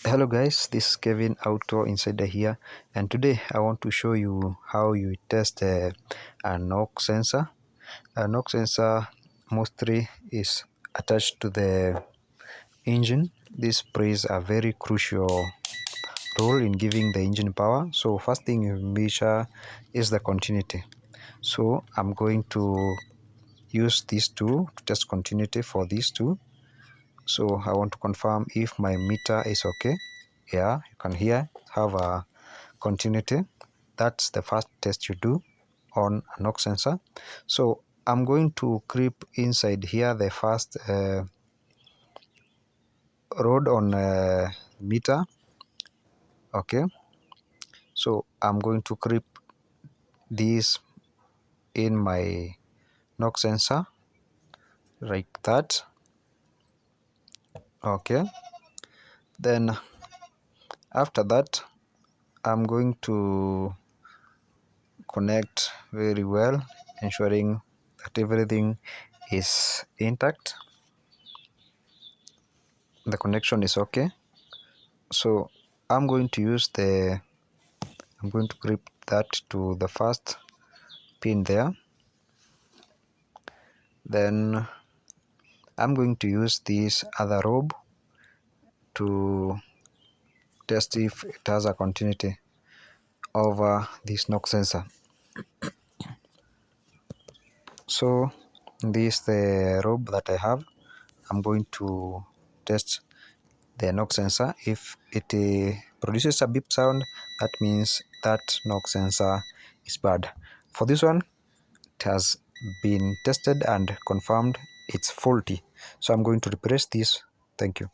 Hello guys, this is Kevin Auto Insider here, and today I want to show you how you test a knock sensor. A knock sensor mostly is attached to the engine. This plays a very crucial role in giving the engine power. So first thing you measure is the continuity. So I'm going to use these two to test continuity for these two. So I want to confirm if my meter is okay. Yeah, you can hear have a continuity. That's the first test you do on a knock sensor. So I'm going to creep inside here the first rod on meter. Okay, so I'm going to creep this in my knock sensor like that. Okay, then after that I'm going to connect very well, ensuring that everything is intact, the connection is okay. So I'm going to grip that to the first pin there. Then I'm going to use this other rope to test if it has a continuity over this knock sensor. So this is the rope that I have. I'm going to test the knock sensor. If it produces a beep sound, that means that knock sensor is bad. For this one, it has been tested and confirmed it's faulty. So I'm going to replace this. Thank you.